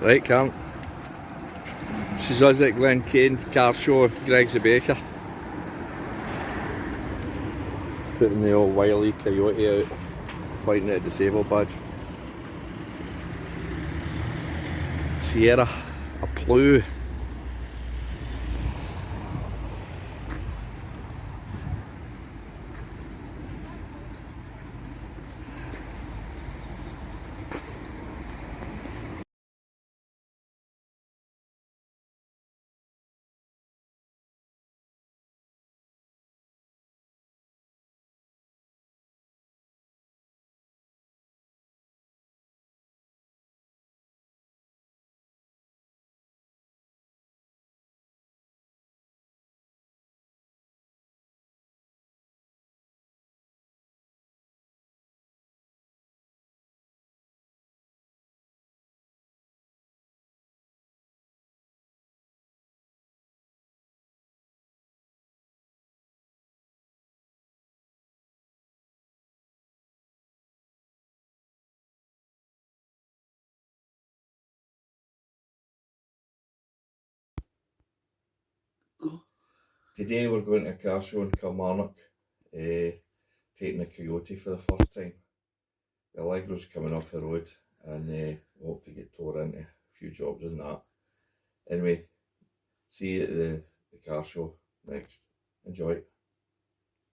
Right, Karen. This is us at Glen Kane car show. Greg's the baker. Putting the old Wiley Coyote out, pointing at the disabled badge. Sierra, a Plough. Today we're going to a car show in Kilmarnock, taking a Coyote for the first time. The Allegro's coming off the road and we hope to get tore into a few jobs and that. Anyway, see you at the car show next. Enjoy.